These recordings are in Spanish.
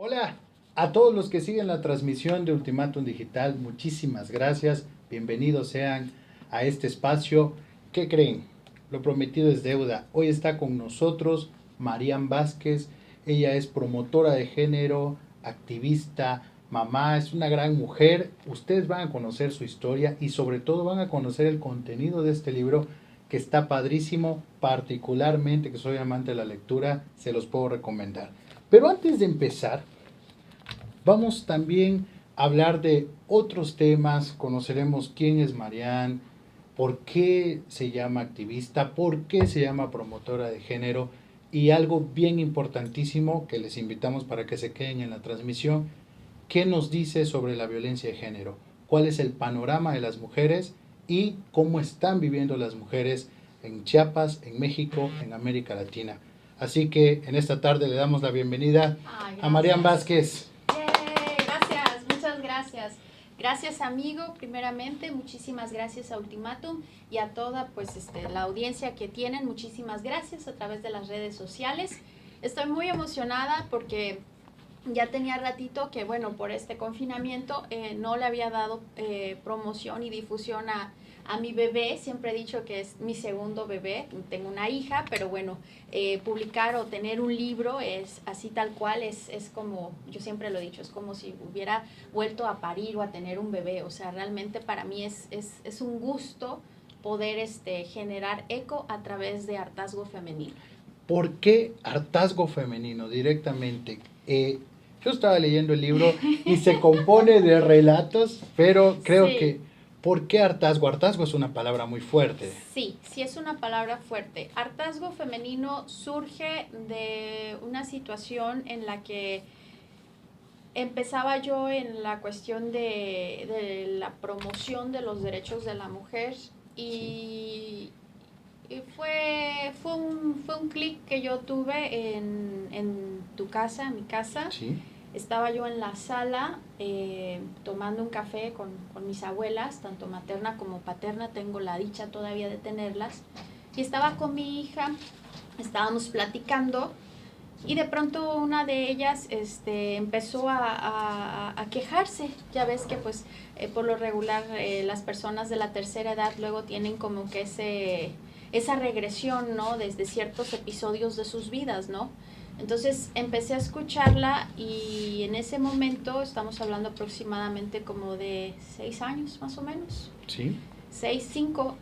Hola a todos los que siguen la transmisión de Ultimátum Digital, muchísimas gracias, bienvenidos sean a este espacio. ¿Qué creen? Lo prometido es deuda. Hoy está con nosotros Marian Vázquez, ella es promotora de género, activista, mamá, es una gran mujer. Ustedes van a conocer su historia y sobre todo van a conocer el contenido de este libro que está padrísimo, particularmente que soy amante de la lectura, se los puedo recomendar. Pero antes de empezar, vamos también a hablar de otros temas, conoceremos quién es Marian, por qué se llama activista, por qué se llama promotora de género y algo bien importantísimo que les invitamos para que se queden en la transmisión, qué nos dice sobre la violencia de género, cuál es el panorama de las mujeres y cómo están viviendo las mujeres en Chiapas, en México, en América Latina. Así que en esta tarde le damos la bienvenida a Marian Vázquez. Gracias, muchas gracias. Gracias amigo, primeramente, muchísimas gracias a Ultimátum y a toda la audiencia que tienen, muchísimas gracias a través de las redes sociales. Estoy muy emocionada porque ya tenía ratito que, bueno, por este confinamiento no le había dado promoción y difusión a mi bebé. Siempre he dicho que es mi segundo bebé, tengo una hija, pero bueno, publicar o tener un libro es así tal cual, es como, yo siempre lo he dicho, es como si hubiera vuelto a parir o a tener un bebé. O sea, realmente para mí es un gusto poder generar eco a través de hartazgo femenino. ¿Por qué hartazgo femenino directamente? Yo estaba leyendo el libro y se compone de relatos, pero creo que ¿por qué hartazgo? Hartazgo es una palabra muy fuerte. Sí, sí es una palabra fuerte. Hartazgo femenino surge de una situación en la que empezaba yo en la cuestión de la promoción de los derechos de la mujer y fue un clic que yo tuve en tu casa, en mi casa. Sí. Estaba yo en la sala tomando un café con mis abuelas, tanto materna como paterna, tengo la dicha todavía de tenerlas, y estaba con mi hija, estábamos platicando y de pronto una de ellas empezó a quejarse. Ya ves que pues por lo regular las personas de la tercera edad luego tienen como que esa regresión, ¿no? Desde ciertos episodios de sus vidas, ¿no? Entonces empecé a escucharla y en ese momento, estamos hablando aproximadamente como de 6 años más o menos. Sí. 6, 5,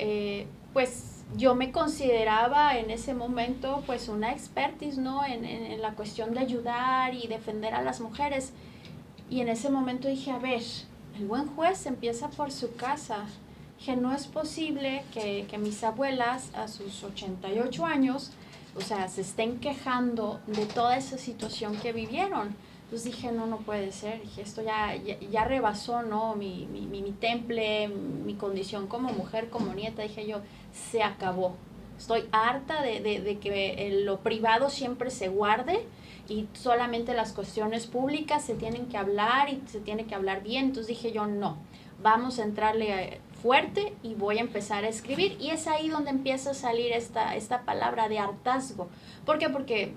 pues yo me consideraba en ese momento pues una expertise, ¿no? En la cuestión de ayudar y defender a las mujeres. Y en ese momento dije, a ver, el buen juez empieza por su casa. Que no es posible que mis abuelas a sus 88 años, o sea, se estén quejando de toda esa situación que vivieron. Entonces dije, no puede ser. Dije, esto ya rebasó, ¿no? Mi temple, mi condición como mujer, como nieta. Dije yo, se acabó. Estoy harta de que lo privado siempre se guarde y solamente las cuestiones públicas se tienen que hablar y se tiene que hablar bien. Entonces dije yo, no, vamos a entrarle fuerte y voy a empezar a escribir. Y es ahí donde empieza a salir esta palabra de hartazgo. ¿Por qué? Porque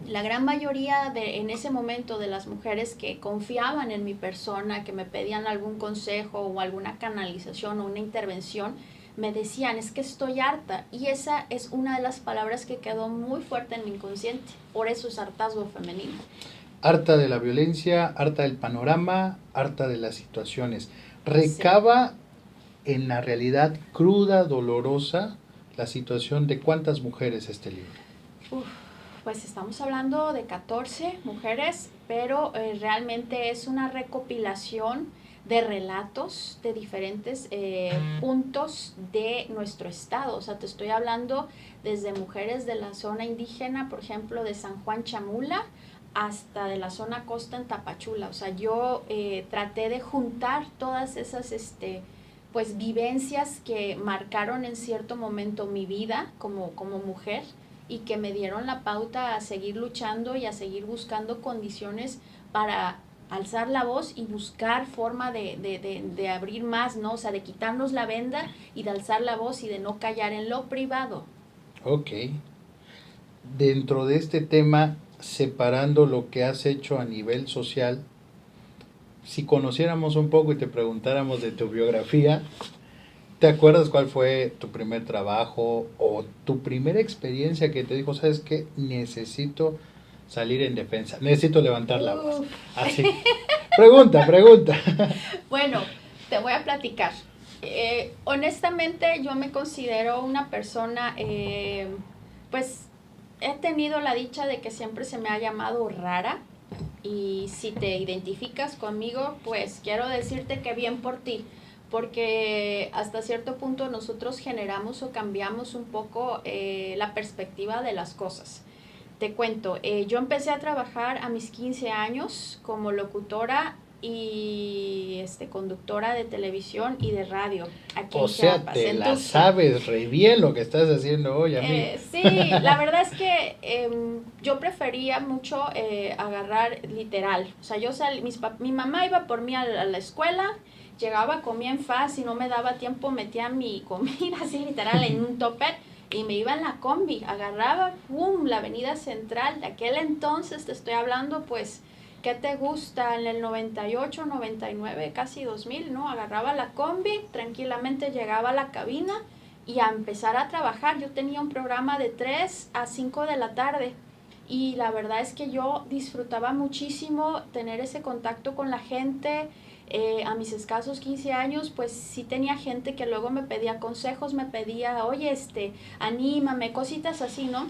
la gran mayoría en ese momento de las mujeres que confiaban en mi persona, que me pedían algún consejo o alguna canalización o una intervención, me decían, es que estoy harta. Y esa es una de las palabras que quedó muy fuerte en mi inconsciente. Por eso es hartazgo femenino. Harta de la violencia, harta del panorama, harta de las situaciones. Recaba en la realidad cruda, dolorosa, la situación de cuántas mujeres este libro. Pues estamos hablando de 14 mujeres, pero realmente es una recopilación de relatos de diferentes puntos de nuestro estado. O sea, te estoy hablando desde mujeres de la zona indígena, por ejemplo, de San Juan Chamula, hasta de la zona costa en Tapachula. O sea, yo traté de juntar todas esas pues vivencias que marcaron en cierto momento mi vida como mujer y que me dieron la pauta a seguir luchando y a seguir buscando condiciones para alzar la voz y buscar forma de abrir más, ¿no? O sea, de quitarnos la venda y de alzar la voz y de no callar en lo privado. Ok. Dentro de este tema, separando lo que has hecho a nivel social, si conociéramos un poco y te preguntáramos de tu biografía, ¿te acuerdas cuál fue tu primer trabajo o tu primera experiencia que te dijo, sabes qué, necesito salir en defensa, necesito levantar la voz? Uf. Así. Pregunta, pregunta. Bueno, te voy a platicar. Honestamente, yo me considero una persona, pues he tenido la dicha de que siempre se me ha llamado rara. Y si te identificas conmigo, pues quiero decirte que bien por ti, porque hasta cierto punto nosotros generamos o cambiamos un poco la perspectiva de las cosas. Te cuento, yo empecé a trabajar a mis 15 años como locutora y conductora de televisión y de radio aquí O en sea, Chiapas. te En la Tuxtla. sabes re bien lo que estás haciendo hoy, amigo. Sí, la verdad es que yo prefería mucho agarrar literal. O sea, mi mamá iba por mí a la escuela, llegaba, comía en fast y no me daba tiempo, metía mi comida así literal en un topper y me iba en la combi, agarraba, ¡pum!, la avenida central. De aquel entonces te estoy hablando, pues, ¿qué te gusta? En el 98, 99, casi 2000, ¿no? Agarraba la combi, tranquilamente llegaba a la cabina y a empezar a trabajar. Yo tenía un programa de 3 a 5 de la tarde y la verdad es que yo disfrutaba muchísimo tener ese contacto con la gente. A mis escasos 15 años, pues sí tenía gente que luego me pedía consejos, me pedía, oye, anímame, cositas así, ¿no?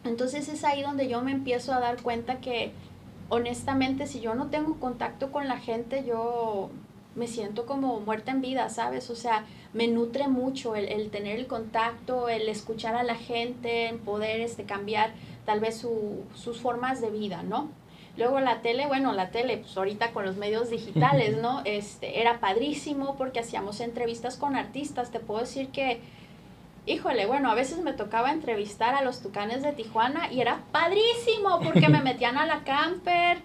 Entonces es ahí donde yo me empiezo a dar cuenta que honestamente si yo no tengo contacto con la gente, yo me siento como muerta en vida, ¿sabes? O sea, me nutre mucho el tener el contacto, el escuchar a la gente, en poder cambiar tal vez sus formas de vida, ¿no? Luego la tele, bueno, la tele, pues ahorita con los medios digitales, ¿no? Era padrísimo porque hacíamos entrevistas con artistas. Te puedo decir que, híjole, bueno, a veces me tocaba entrevistar a los Tucanes de Tijuana y era padrísimo porque me metían a la camper,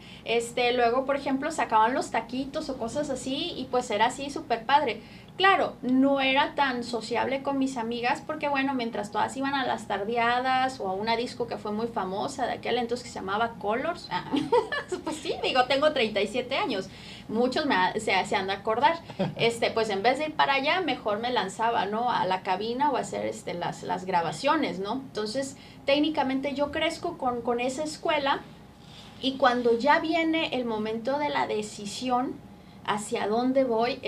luego, por ejemplo, sacaban los taquitos o cosas así y pues era así súper padre. Claro, no era tan sociable con mis amigas porque, bueno, mientras todas iban a las tardeadas o a una disco que fue muy famosa de aquel entonces que se llamaba Colors, pues sí, digo, tengo 37 años, muchos se han de acordar, pues en vez de ir para allá, mejor me lanzaba, ¿no? A la cabina o a hacer las grabaciones, ¿no? Entonces, técnicamente yo crezco con esa escuela y cuando ya viene el momento de la decisión hacia dónde voy,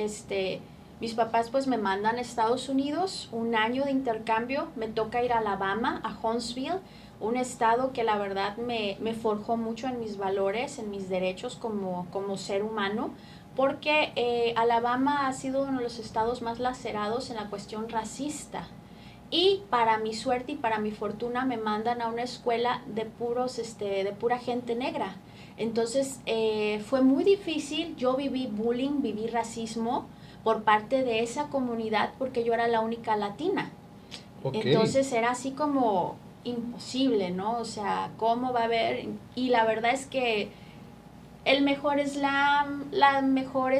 mis papás pues me mandan a Estados Unidos, un año de intercambio, me toca ir a Alabama, a Huntsville, un estado que la verdad me forjó mucho en mis valores, en mis derechos como ser humano, porque Alabama ha sido uno de los estados más lacerados en la cuestión racista. Y para mi suerte y para mi fortuna me mandan a una escuela de de pura gente negra. Entonces fue muy difícil, yo viví bullying, viví racismo por parte de esa comunidad porque yo era la única latina. Okay. Entonces era así como imposible, ¿no? O sea, ¿cómo va a haber? Y la verdad es que el mejor slam, la mejor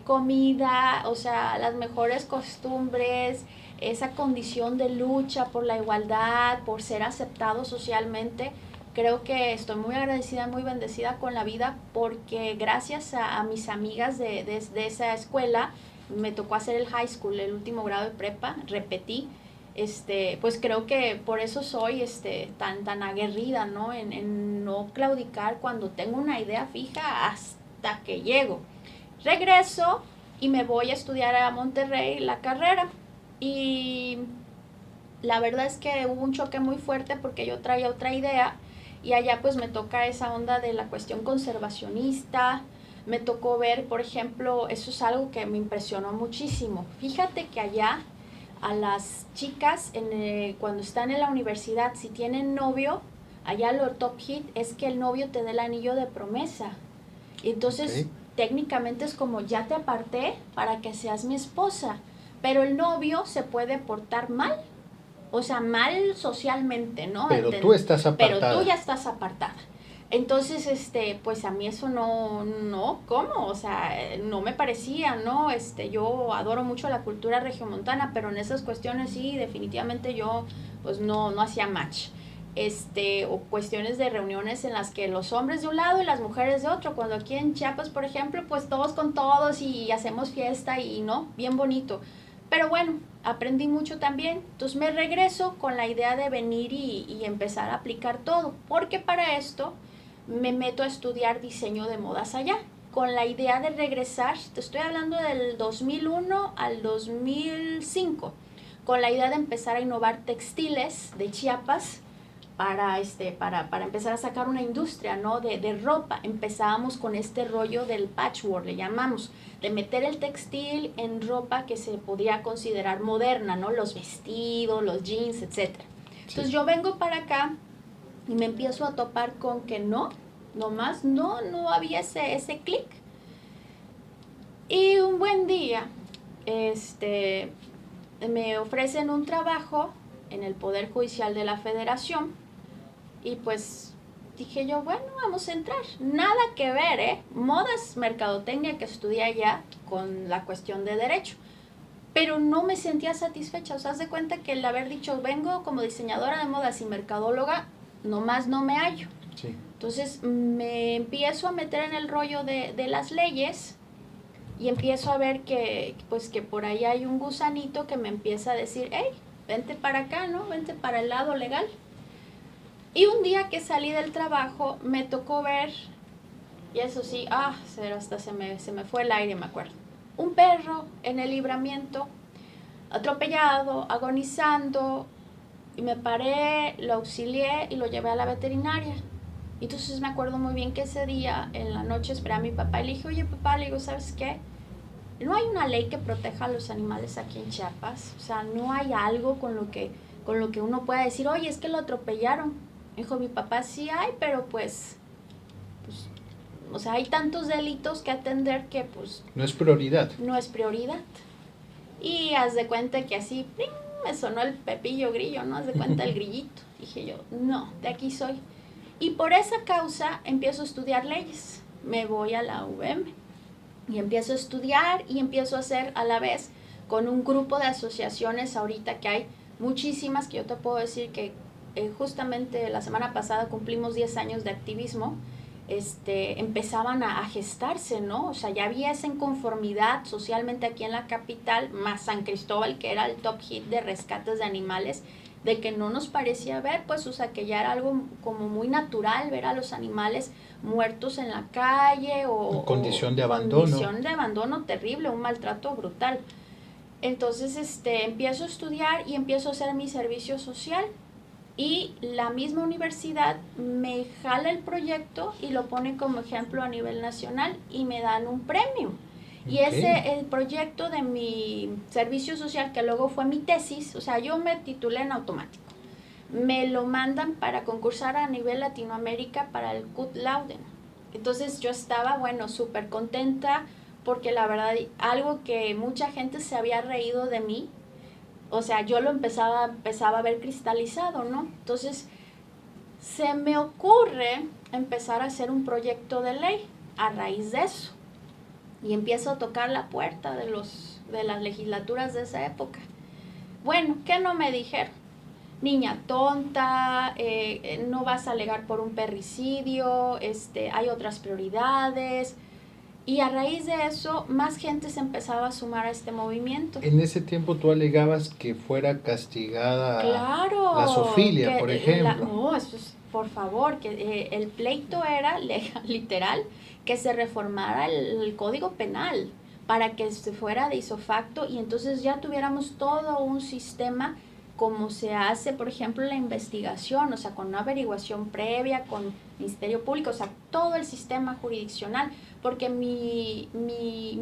comida, o sea, las mejores costumbres, esa condición de lucha por la igualdad, por ser aceptado socialmente. Creo que estoy muy agradecida, muy bendecida con la vida porque gracias a mis amigas de esa escuela, me tocó hacer el high school, el último grado de prepa, repetí, pues creo que por eso soy tan aguerrida, ¿no? En no claudicar cuando tengo una idea fija hasta que llego. Regreso y me voy a estudiar a Monterrey la carrera. Y la verdad es que hubo un choque muy fuerte porque yo traía otra idea y allá pues me toca esa onda de la cuestión conservacionista. Me tocó ver, por ejemplo, eso es algo que me impresionó muchísimo. Fíjate que allá a las chicas cuando están en la universidad, si tienen novio, allá lo top hit es que el novio te dé el anillo de promesa. Entonces, técnicamente es como ya te aparté para que seas mi esposa, pero el novio se puede portar mal, o sea, mal socialmente, ¿no? Pero tú estás apartada. Pero tú ya estás apartada. Entonces, pues a mí eso no, ¿cómo? O sea, no me parecía, ¿no? Yo adoro mucho la cultura regiomontana, pero en esas cuestiones sí, definitivamente yo, pues no hacía match. o cuestiones de reuniones en las que los hombres de un lado y las mujeres de otro, cuando aquí en Chiapas, por ejemplo, pues todos con todos y hacemos fiesta y, ¿no? Bien bonito. Pero bueno, aprendí mucho también, entonces me regreso con la idea de venir y empezar a aplicar todo, porque para esto me meto a estudiar diseño de modas allá, con la idea de regresar, te estoy hablando del 2001 al 2005, con la idea de empezar a innovar textiles de Chiapas, para empezar a sacar una industria, ¿no? de ropa. Empezábamos con este rollo del patchwork, le llamamos, de meter el textil en ropa que se podía considerar moderna, ¿no? Los vestidos, los jeans, etc. Entonces yo vengo para acá y me empiezo a topar con que no había ese clic. Y un buen día, me ofrecen un trabajo en el Poder Judicial de la Federación. Y pues dije yo, bueno, vamos a entrar. Nada que ver, modas, mercadotecnia que estudié allá con la cuestión de derecho. Pero no me sentía satisfecha. O sea, haz de cuenta que el haber dicho, vengo como diseñadora de modas y mercadóloga, nomás no me hallo. Sí. Entonces me empiezo a meter en el rollo de las leyes y empiezo a ver que por ahí hay un gusanito que me empieza a decir, hey, vente para acá, ¿no? Vente para el lado legal. Y un día que salí del trabajo me tocó ver, y eso sí, hasta se me fue el aire, me acuerdo, un perro en el libramiento, atropellado, agonizando, y me paré, lo auxilié y lo llevé a la veterinaria. Y entonces me acuerdo muy bien que ese día, en la noche, esperé a mi papá y le dije, oye papá, le digo, ¿sabes qué? No hay una ley que proteja a los animales aquí en Chiapas, o sea, no hay algo con lo que uno pueda decir, oye, es que lo atropellaron. Dijo mi papá, sí hay, pero pues, o sea, hay tantos delitos que atender que pues... No es prioridad. No es prioridad. Y haz de cuenta que así, ¡pling!, me sonó el pepillo grillo, ¿no? Haz de cuenta el grillito. Dije yo, no, de aquí soy. Y por esa causa empiezo a estudiar leyes. Me voy a la UVM y empiezo a estudiar y empiezo a hacer a la vez con un grupo de asociaciones ahorita que hay muchísimas, que yo te puedo decir que justamente la semana pasada cumplimos 10 años de activismo, empezaban a gestarse, ¿no? O sea, ya había esa inconformidad socialmente aquí en la capital, más San Cristóbal, que era el top hit de rescates de animales, de que no nos parecía ver, pues, o sea, que ya era algo como muy natural ver a los animales muertos en la calle o... Condición de abandono. Condición de abandono terrible, un maltrato brutal. Entonces, empiezo a estudiar y empiezo a hacer mi servicio social. Y la misma universidad me jala el proyecto y lo pone como ejemplo a nivel nacional y me dan un premio. Y el proyecto de mi servicio social, que luego fue mi tesis, o sea, yo me titulé en automático. Me lo mandan para concursar a nivel Latinoamérica para el Cut Lauden. Entonces yo estaba, bueno, súper contenta porque la verdad, algo que mucha gente se había reído de mí, o sea, yo lo empezaba a ver cristalizado, ¿no? Entonces, se me ocurre empezar a hacer un proyecto de ley a raíz de eso. Y empiezo a tocar la puerta de las legislaturas de esa época. Bueno, ¿qué no me dijeron? Niña tonta, no vas a alegar por un perricidio, hay otras prioridades. Y a raíz de eso, más gente se empezaba a sumar a este movimiento. En ese tiempo tú alegabas que fuera castigada, claro, la zoofilia, por ejemplo. No, eso es, por favor, que el pleito era literal, que se reformara el Código Penal para que se fuera de isofacto y entonces ya tuviéramos todo un sistema como se hace, por ejemplo, la investigación, o sea, con una averiguación previa, con Ministerio Público, o sea, todo el sistema jurisdiccional, porque mi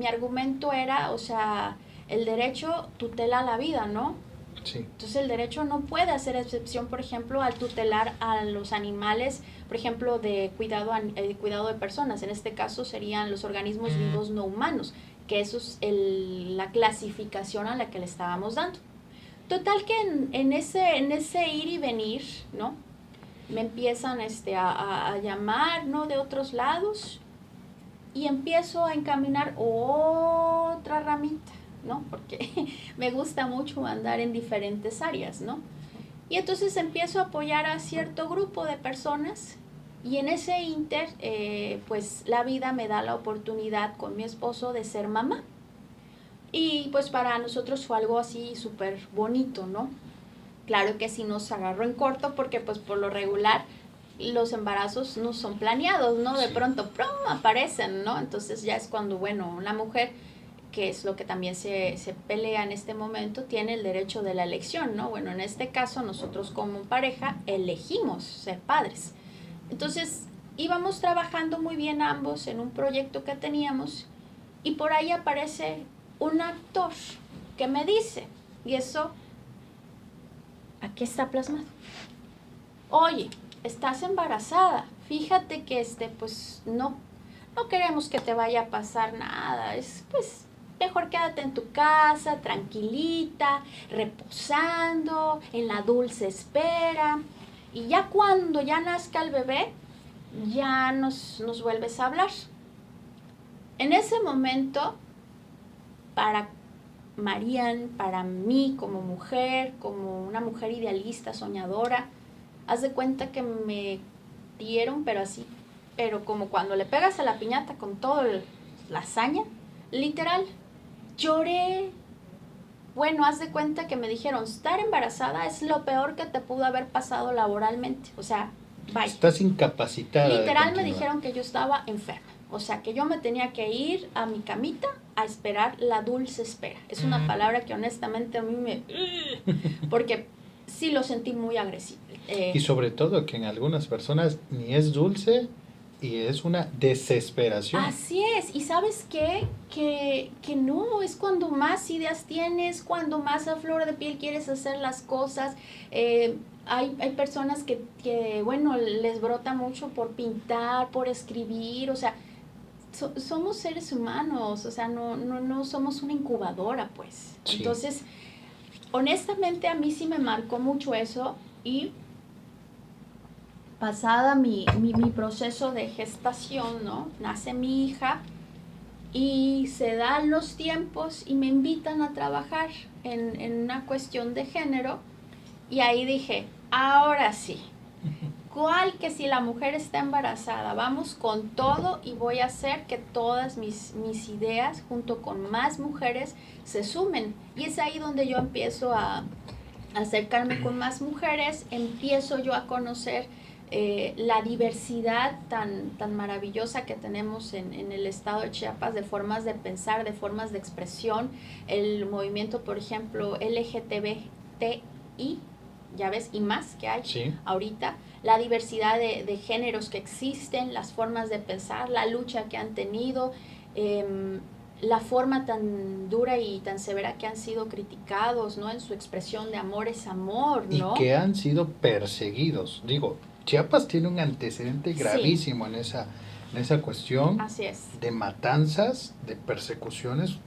argumento era, o sea, el derecho tutela la vida, ¿no? Sí. Entonces el derecho no puede hacer excepción, por ejemplo, al tutelar a los animales, por ejemplo, de cuidado de personas. En este caso serían los organismos vivos no humanos, que eso es la clasificación a la que le estábamos dando. Total que en ese ir y venir, ¿no? Me empiezan a llamar, ¿no? De otros lados y empiezo a encaminar otra ramita, ¿no? Porque me gusta mucho andar en diferentes áreas, ¿no? Y entonces empiezo a apoyar a cierto grupo de personas y en ese inter, pues la vida me da la oportunidad con mi esposo de ser mamá. Y pues para nosotros fue algo así súper bonito, ¿no? Claro que sí nos agarró en corto porque pues por lo regular los embarazos no son planeados, ¿no? De Sí. pronto, ¡prum!, aparecen, ¿no? Entonces ya es cuando, bueno, una mujer, que es lo que también se pelea en este momento, tiene el derecho de la elección, ¿no? Bueno, en este caso nosotros como pareja elegimos ser padres. Entonces íbamos trabajando muy bien ambos en un proyecto que teníamos y por ahí aparece un actor que me dice, y eso aquí está plasmado: oye, estás embarazada, fíjate que pues no queremos que te vaya a pasar nada, pues mejor quédate en tu casa, tranquilita, reposando, en la dulce espera, y ya cuando ya nazca el bebé, ya nos vuelves a hablar. En ese momento, para Marian, para mí como mujer, como una mujer idealista, soñadora, haz de cuenta que me dieron, pero así, pero como cuando le pegas a la piñata con todo la hazaña, literal, lloré. Bueno, haz de cuenta que me dijeron, estar embarazada es lo peor que te pudo haber pasado laboralmente, o sea, bye. Estás incapacitada de Literal me continuar. dijeron que yo estaba enferma, o sea, que yo me tenía que ir a mi camita a esperar la dulce espera. Es una palabra que honestamente a mí porque sí lo sentí muy agresivo. Y sobre todo que en algunas personas ni es dulce y es una desesperación. Así es, y ¿sabes qué? Que no, es cuando más ideas tienes, cuando más a flor de piel quieres hacer las cosas. Hay personas que, bueno, les brota mucho por pintar, por escribir, o sea, somos seres humanos, o sea, no somos una incubadora, pues. Sí. Entonces, honestamente a mí sí me marcó mucho eso y pasada mi proceso de gestación, ¿no? Nace mi hija y se dan los tiempos y me invitan a trabajar en una cuestión de género y ahí dije, ahora sí, ¿cuál que si la mujer está embarazada? Vamos con todo y voy a hacer que todas mis ideas junto con más mujeres se sumen. Y es ahí donde yo empiezo a acercarme con más mujeres, empiezo yo a conocer la diversidad tan maravillosa que tenemos en el estado de Chiapas, de formas de pensar, de formas de expresión, el movimiento, por ejemplo, LGTBI, ya ves, y más que hay Sí. ahorita, la diversidad de géneros que existen, las formas de pensar, la lucha que han tenido, la forma tan dura y tan severa que han sido criticados, ¿no? En su expresión de amor es amor, Y ¿no? que han sido perseguidos. Digo, Chiapas tiene un antecedente Sí. gravísimo en esa cuestión Así es. de matanzas, de persecuciones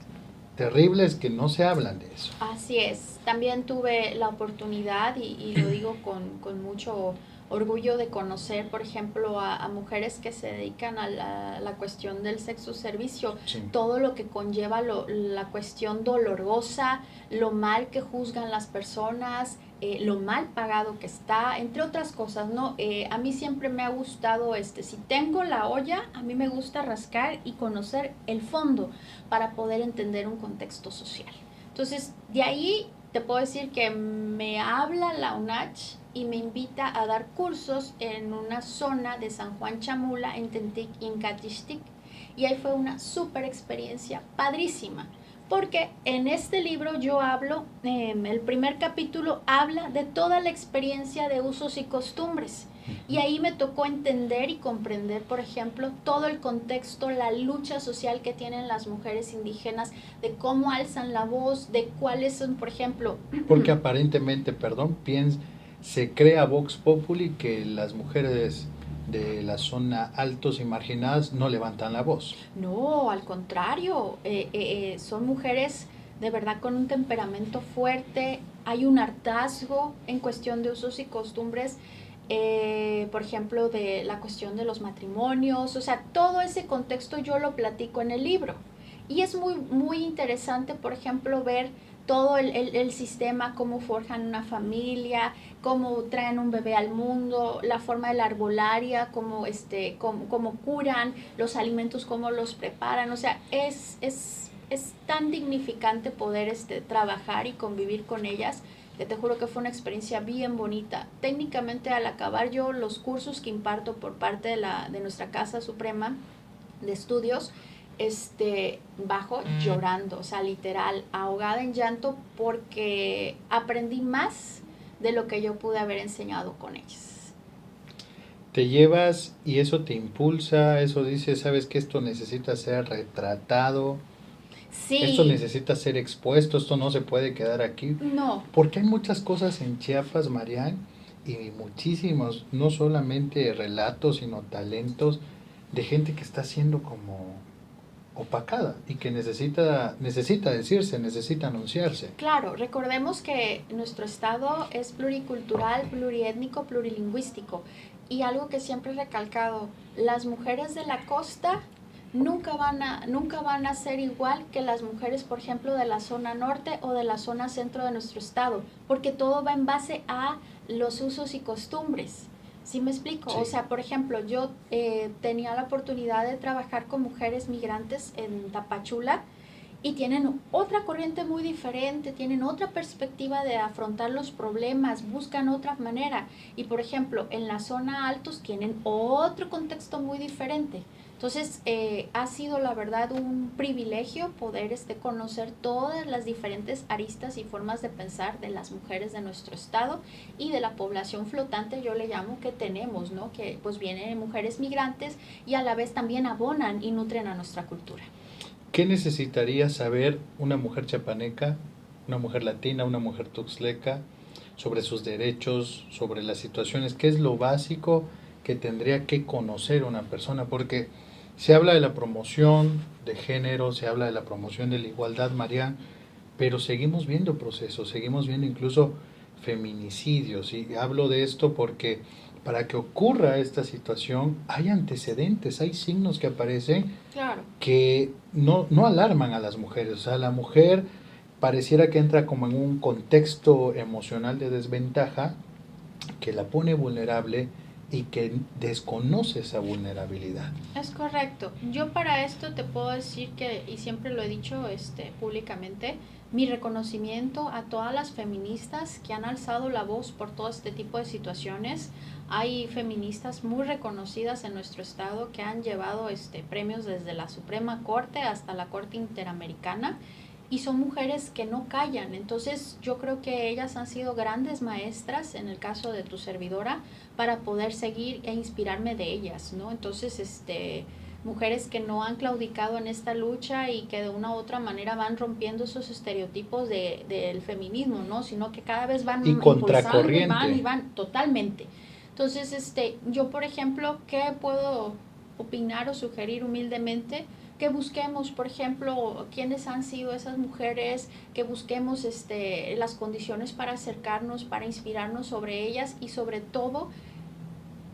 terribles que no se hablan de eso. Así es. También tuve la oportunidad, y lo digo con mucho orgullo, de conocer, por ejemplo, a mujeres que se dedican a la cuestión del sexo servicio, Sí. todo lo que conlleva la cuestión dolorosa, lo mal que juzgan las personas, lo mal pagado que está, entre otras cosas, ¿no? A mí siempre me ha gustado, si tengo la olla, a mí me gusta rascar y conocer el fondo para poder entender un contexto social. Entonces, de ahí te puedo decir que me habla la UNACH y me invita a dar cursos en una zona de San Juan Chamula, en Tentic y en Catixtic. Y ahí fue una súper experiencia padrísima. Porque en este libro yo hablo, el primer capítulo habla de toda la experiencia de usos y costumbres. Y ahí me tocó entender y comprender, por ejemplo, todo el contexto, la lucha social que tienen las mujeres indígenas, de cómo alzan la voz, de cuáles son, por ejemplo... Porque aparentemente, se crea Vox Populi que las mujeres de la zona altos y marginadas no levantan la voz. No, al contrario, son mujeres de verdad con un temperamento fuerte, hay un hartazgo en cuestión de usos y costumbres, por ejemplo, de la cuestión de los matrimonios, o sea, todo ese contexto yo lo platico en el libro. Y es muy interesante, por ejemplo, ver todo el sistema, cómo forjan una familia, cómo traen un bebé al mundo, la forma de la arbolaria, cómo curan los alimentos, cómo los preparan. O sea, es tan dignificante poder trabajar y convivir con ellas, que te juro que fue una experiencia bien bonita. Técnicamente, al acabar yo los cursos que imparto por parte de nuestra Casa Suprema de Estudios, bajo llorando, o sea, literal, ahogada en llanto, porque aprendí más de lo que yo pude haber enseñado con ellas. Te llevas y eso te impulsa, eso dice, sabes que esto necesita ser retratado, esto Sí, necesita ser expuesto, esto no se puede quedar aquí, no, porque hay muchas cosas en Chiapas, Marian, y muchísimos, no solamente relatos, sino talentos de gente que está siendo como opacada y que necesita decirse, necesita anunciarse. claro, recordemos que nuestro estado es pluricultural, pluriétnico, plurilingüístico. Y algo que siempre he recalcado, las mujeres de la costa nunca van a ser igual que las mujeres, por ejemplo, de la zona norte o de la zona centro de nuestro estado, porque todo va en base a los usos y costumbres. ¿Sí me explico? Sí. O sea, por ejemplo, yo tenía la oportunidad de trabajar con mujeres migrantes en Tapachula, y tienen otra corriente muy diferente, tienen otra perspectiva de afrontar los problemas, buscan otra manera. Y por ejemplo, en la zona altos tienen otro contexto muy diferente. Entonces, ha sido la verdad un privilegio poder conocer todas las diferentes aristas y formas de pensar de las mujeres de nuestro estado y de la población flotante, yo le llamo, que tenemos, ¿no? Que pues vienen mujeres migrantes y a la vez también abonan y nutren a nuestra cultura. ¿Qué necesitaría saber una mujer chapaneca, una mujer latina, una mujer tuxtleca sobre sus derechos, sobre las situaciones? ¿Qué es lo básico que tendría que conocer una persona? Porque se habla de la promoción de género, se habla de la promoción de la igualdad, María, pero seguimos viendo procesos, seguimos viendo incluso feminicidios. Y hablo de esto porque para que ocurra esta situación hay antecedentes, hay signos que aparecen Claro. que no alarman a las mujeres. O sea, la mujer pareciera que entra como en un contexto emocional de desventaja que la pone vulnerable y que desconoce esa vulnerabilidad. Es correcto. Yo para esto te puedo decir que, y siempre lo he dicho públicamente, mi reconocimiento a todas las feministas que han alzado la voz por todo este tipo de situaciones. Hay feministas muy reconocidas en nuestro estado que han llevado premios desde la Suprema Corte hasta la Corte Interamericana, y son mujeres que no callan. Entonces yo creo que ellas han sido grandes maestras, en el caso de tu servidora, para poder seguir e inspirarme de ellas, ¿no? Entonces, mujeres que no han claudicado en esta lucha y que de una u otra manera van rompiendo esos estereotipos del feminismo, ¿no? Sino que cada vez van Y impulsando contracorriente. y van totalmente. Entonces, yo, por ejemplo, ¿qué puedo opinar o sugerir humildemente? Que busquemos, por ejemplo, quiénes han sido esas mujeres, que busquemos las condiciones para acercarnos, para inspirarnos sobre ellas, y sobre todo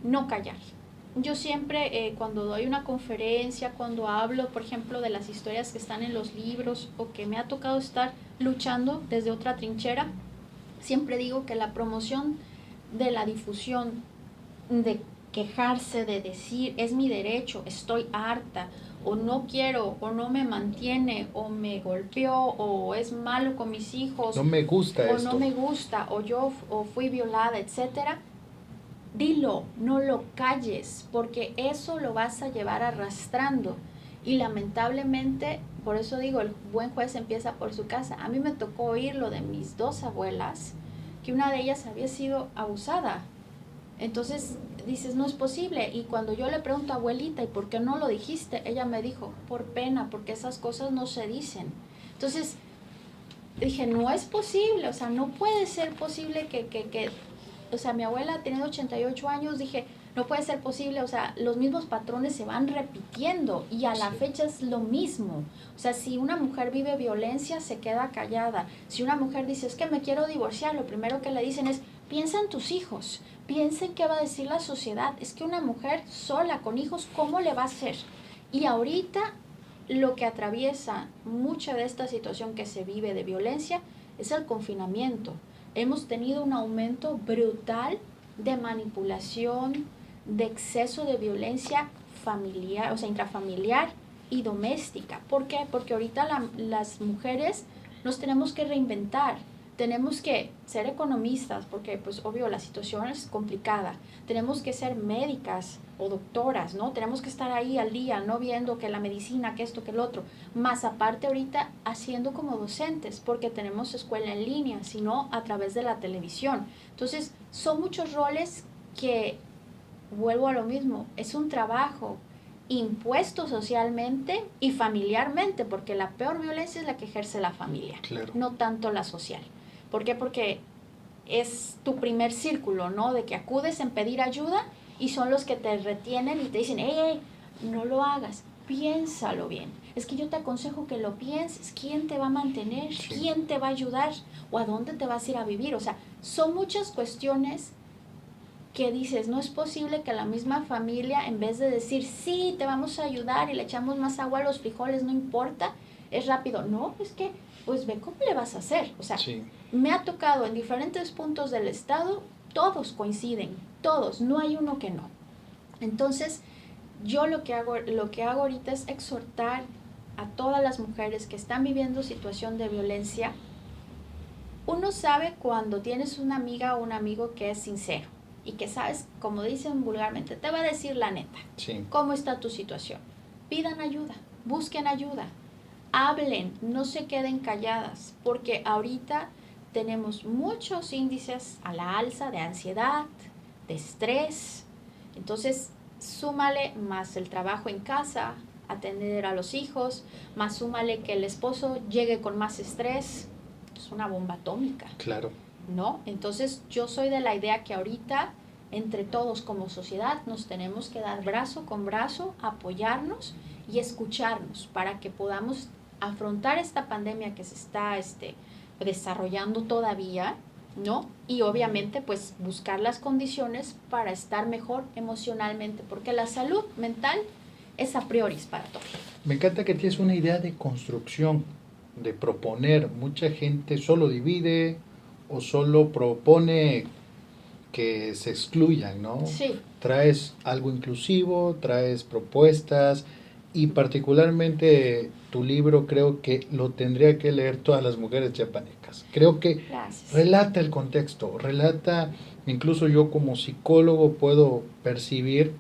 no callar. Yo siempre, cuando doy una conferencia, cuando hablo, por ejemplo, de las historias que están en los libros o que me ha tocado estar luchando desde otra trinchera, siempre digo que la promoción de la difusión, de quejarse, de decir, es mi derecho, estoy harta, o no quiero, o no me mantiene, o me golpeó, o es malo con mis hijos, No me gusta o esto. no me gusta, o yo o fui violada, etcétera. Dilo, no lo calles, porque eso lo vas a llevar arrastrando. Y lamentablemente, por eso digo, el buen juez empieza por su casa. A mí me tocó oír lo de mis dos abuelas, que una de ellas había sido abusada. Entonces dices, no es posible. Y cuando yo le pregunto, abuelita, ¿y por qué no lo dijiste? Ella me dijo, por pena, porque esas cosas no se dicen. Entonces dije, no es posible, o sea, no puede ser posible que o sea, mi abuela tenía 88 años, dije, no puede ser posible, o sea, los mismos patrones se van repitiendo y a la Sí. fecha es lo mismo. O sea, si una mujer vive violencia, se queda callada. Si una mujer dice, es que me quiero divorciar, lo primero que le dicen es, piensa en tus hijos, piensa en qué va a decir la sociedad. Es que una mujer sola, con hijos, ¿cómo le va a hacer? Y ahorita lo que atraviesa mucha de esta situación que se vive de violencia es el confinamiento. Hemos tenido un aumento brutal de manipulación, de exceso de violencia familiar, o sea, intrafamiliar y doméstica. ¿Por qué? Porque ahorita las mujeres nos tenemos que reinventar. Tenemos que ser economistas, porque pues obvio la situación es complicada. Tenemos que ser médicas o doctoras, ¿no? Tenemos que estar ahí al día, no viendo que la medicina, que esto, que el otro. Más aparte ahorita haciendo como docentes, porque tenemos escuela en línea, sino a través de la televisión. Entonces, son muchos roles que, vuelvo a lo mismo, es un trabajo impuesto socialmente y familiarmente, porque la peor violencia es la que ejerce la familia, Claro. no tanto la social. ¿Por qué? Porque es tu primer círculo, ¿no? De que acudes en pedir ayuda y son los que te retienen y te dicen, hey, no lo hagas, piénsalo bien. Es que yo te aconsejo que lo pienses, ¿quién te va a mantener? Sí. ¿Quién te va a ayudar? ¿O a dónde te vas a ir a vivir? O sea, son muchas cuestiones que dices, no es posible que la misma familia, en vez de decir, sí, te vamos a ayudar y le echamos más agua a los frijoles, no importa, es rápido. No, es que, pues ve cómo le vas a hacer. O sea, Sí. me ha tocado en diferentes puntos del estado, todos coinciden, todos, no hay uno que no. Entonces, yo lo que hago ahorita es exhortar a todas las mujeres que están viviendo situación de violencia. Uno sabe cuando tienes una amiga o un amigo que es sincero y que sabes, como dicen vulgarmente, te va a decir la neta. Sí. ¿Cómo está tu situación? Pidan ayuda, busquen ayuda, hablen, no se queden calladas, porque ahorita tenemos muchos índices a la alza de ansiedad, de estrés. Entonces, súmale más el trabajo en casa, atender a los hijos, más súmale que el esposo llegue con más estrés. Es una bomba atómica. Claro. ¿No? Entonces yo soy de la idea que ahorita entre todos como sociedad nos tenemos que dar brazo con brazo, apoyarnos y escucharnos para que podamos afrontar esta pandemia que se está desarrollando todavía, ¿no? Y obviamente pues buscar las condiciones para estar mejor emocionalmente, porque la salud mental es a priori para todos. Me encanta que tienes una idea de construcción, de proponer. Mucha gente solo divide o solo propone que se excluyan, ¿no? Sí. Traes algo inclusivo, traes propuestas y particularmente tu libro creo que lo tendría que leer todas las mujeres chiapanecas. Creo que Gracias. relata el contexto, relata, incluso yo como psicólogo puedo percibir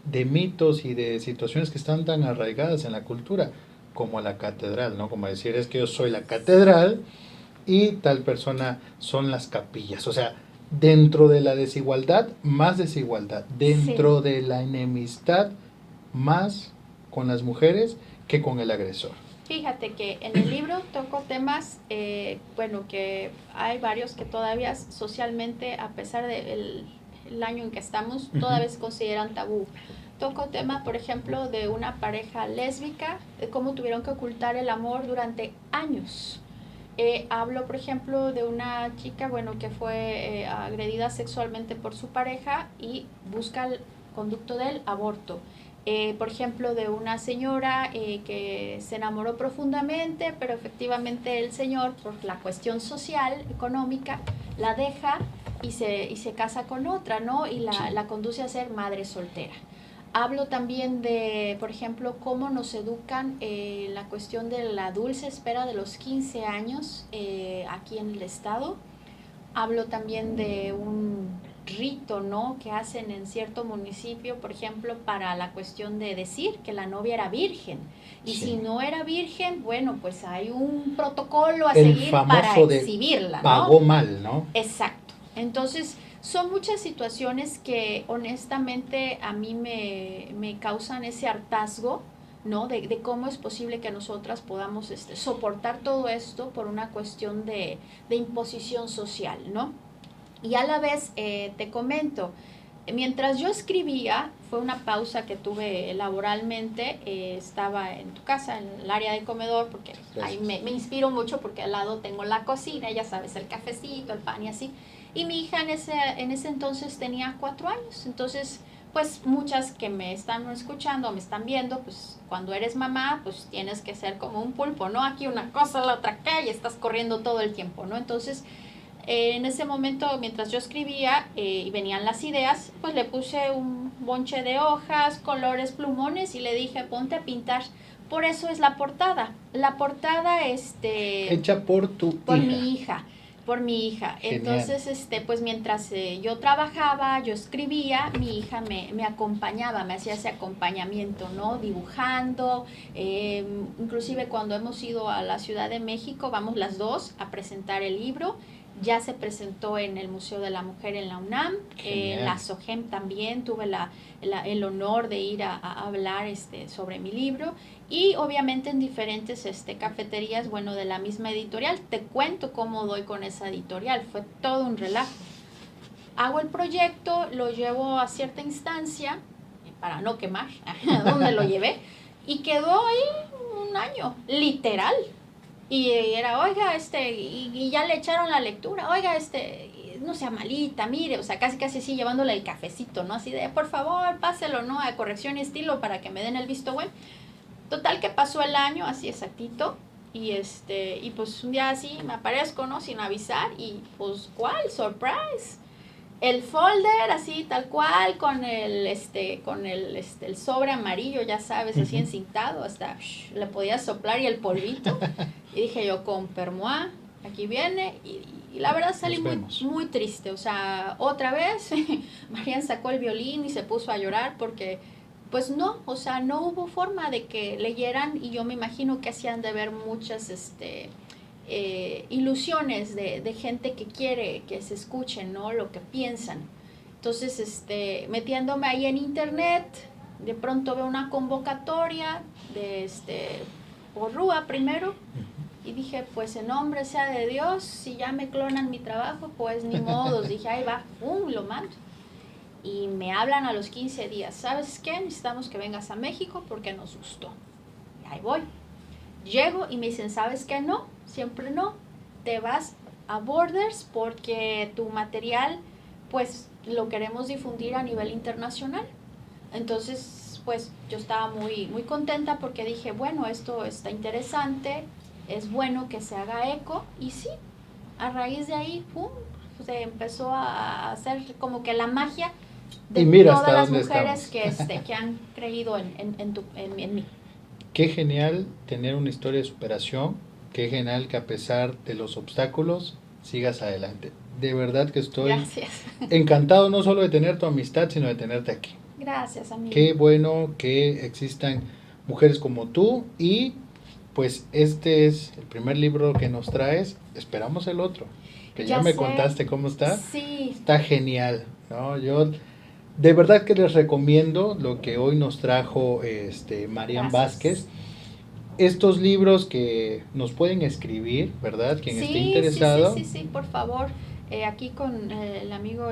de mitos y de situaciones que están tan arraigadas en la cultura, como la catedral, ¿no? Como decir, es que yo soy la catedral y tal persona son las capillas. O sea, dentro de la desigualdad, más desigualdad. Dentro de la enemistad, más con las mujeres que con el agresor. Fíjate que en el libro toco temas, bueno, que hay varios que todavía socialmente, a pesar del el año en que estamos, todavía se consideran tabú. Toco tema, por ejemplo, de una pareja lésbica, de cómo tuvieron que ocultar el amor durante años. Hablo, por ejemplo, de una chica, bueno, que fue agredida sexualmente por su pareja y busca el conducto del aborto. Por ejemplo, de una señora que se enamoró profundamente, pero efectivamente el señor, por la cuestión social, económica, la deja y se casa con otra, ¿no? Y la conduce a ser madre soltera. Hablo también de, por ejemplo, cómo nos educan la cuestión de la dulce espera de los 15 años aquí en el estado. Hablo también de un rito, ¿no?, que hacen en cierto municipio, por ejemplo, para la cuestión de decir que la novia era virgen. Y si no era virgen, bueno, pues hay un protocolo a seguir para exhibirla, ¿no? Pagó mal, ¿no? Exacto. Entonces, son muchas situaciones que honestamente a mí me causan ese hartazgo, ¿no? De cómo es posible que nosotras podamos soportar todo esto por una cuestión de imposición social, ¿no? Y a la vez te comento, mientras yo escribía, fue una pausa que tuve laboralmente, estaba en tu casa, en el área de comedor, porque ahí me inspiro mucho porque al lado tengo la cocina, ya sabes, el cafecito, el pan y así. Y mi hija en ese entonces tenía 4 años, entonces pues muchas que me están escuchando, me están viendo, pues cuando eres mamá, pues tienes que ser como un pulpo, ¿no? Aquí una cosa, la otra acá, y estás corriendo todo el tiempo, ¿no? Entonces, en ese momento, mientras yo escribía y venían las ideas, pues le puse un bonche de hojas, colores, plumones, y le dije, ponte a pintar. Por eso es la portada. La portada, Hecha por tu por hija. mi hija. Por mi hija. Genial. Entonces, pues mientras yo trabajaba, yo escribía, mi hija me acompañaba, me hacía ese acompañamiento, ¿no? Dibujando, inclusive cuando hemos ido a la Ciudad de México, vamos las dos a presentar el libro. Ya se presentó en el Museo de la Mujer en la UNAM, en la SOGEM también tuve el honor de ir a hablar sobre mi libro, y obviamente en diferentes cafeterías, bueno, de la misma editorial. Te cuento cómo doy con esa editorial, fue todo un relajo. Hago el proyecto, lo llevo a cierta instancia, para no quemar, donde lo llevé, y quedó ahí un año, literal. Y era, oiga, y ya le echaron la lectura, oiga, no sea malita, mire, o sea, casi así llevándole el cafecito, ¿no? Así de, por favor, páselo, ¿no? A corrección y estilo para que me den el visto bueno. Total que pasó el año, así exactito, y pues un día así me aparezco, ¿no? Sin avisar, y pues, ¿cuál? Surprise. El folder así tal cual con el sobre amarillo, ya sabes, así encintado, hasta le podía soplar y el polvito. Y dije yo, con permois, aquí viene, y la verdad salí muy triste. O sea, otra vez Marian sacó el violín y se puso a llorar porque pues no, o sea, no hubo forma de que leyeran, y yo me imagino que hacían de ver muchas ilusiones de gente que quiere que se escuchen, ¿no? Lo que piensan. Entonces, metiéndome ahí en internet, de pronto veo una convocatoria de por Rúa primero, y dije, pues en nombre sea de Dios, si ya me clonan mi trabajo, pues ni modos. Dije, ahí va, lo mando. Y me hablan a los 15 días, ¿sabes qué? Necesitamos que vengas a México porque nos gustó. Y ahí voy. Llego y me dicen, ¿sabes qué? No, siempre no. Te vas a Borders porque tu material, pues, lo queremos difundir a nivel internacional. Entonces, pues, yo estaba muy, muy contenta porque dije, bueno, esto está interesante, es bueno que se haga eco. Y sí, a raíz de ahí, ¡pum!, se empezó a hacer como que la magia de todas las mujeres que han creído en mí. Qué genial tener una historia de superación, qué genial que a pesar de los obstáculos sigas adelante. De verdad que estoy encantado no solo de tener tu amistad, sino de tenerte aquí. Gracias, amigo. Qué bueno que existan mujeres como tú, y pues este es el primer libro que nos traes, esperamos el otro, que ya me contaste cómo está. Sí. Está genial, ¿no? Yo de verdad que les recomiendo lo que hoy nos trajo Marian Vázquez. Estos libros que nos pueden escribir, ¿verdad? Quien esté interesado. Sí, por favor. Aquí con el amigo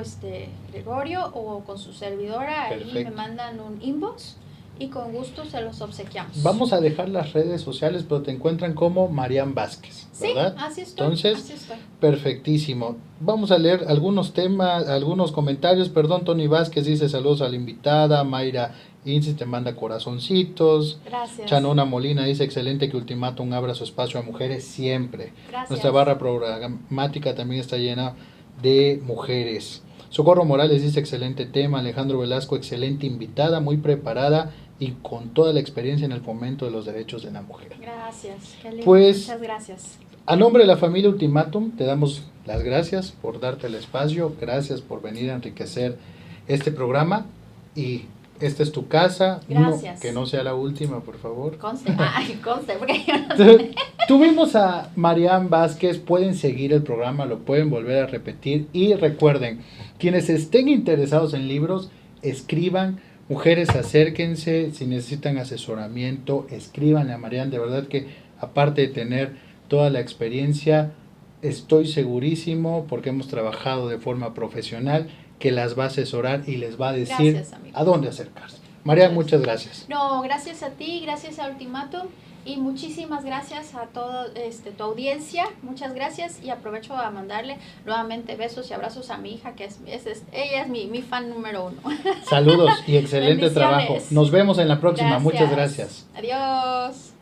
Gregorio o con su servidora. Perfecto. Ahí me mandan un inbox y con gusto se los obsequiamos. Vamos a dejar las redes sociales, pero te encuentran como Marian Vázquez, ¿verdad? Sí, así estoy. Entonces, así estoy. Perfectísimo. Vamos a leer algunos temas, algunos comentarios. Perdón, Tony Vázquez dice saludos a la invitada. Mayra Insi te manda corazoncitos. Gracias. Chanona Molina dice excelente que Ultimátum abra su espacio a mujeres siempre. Gracias. Nuestra barra programática también está llena de mujeres. Socorro Morales dice excelente tema. Alejandro Velasco, excelente invitada, muy preparada y con toda la experiencia en el fomento de los derechos de la mujer. Gracias. Qué lindo. Pues, muchas gracias. A nombre de la familia Ultimátum, te damos las gracias por darte el espacio, gracias por venir a enriquecer este programa, y esta es tu casa. Gracias. Que no sea la última, por favor. Conste, porque yo no sé. Tuvimos a Marian Vázquez, pueden seguir el programa, lo pueden volver a repetir, y recuerden, quienes estén interesados en libros, escriban. Mujeres, acérquense, si necesitan asesoramiento, escríbanle a Marian. De verdad que aparte de tener toda la experiencia, estoy segurísimo, porque hemos trabajado de forma profesional, que las va a asesorar y les va a decir a dónde acercarse. Marian, muchas gracias. No, gracias a ti, gracias a Ultimátum. Y muchísimas gracias a todo tu audiencia, muchas gracias, y aprovecho a mandarle nuevamente besos y abrazos a mi hija, que ella es mi fan número 1. Saludos y excelente trabajo. Nos vemos en la próxima. Muchas gracias. Adiós.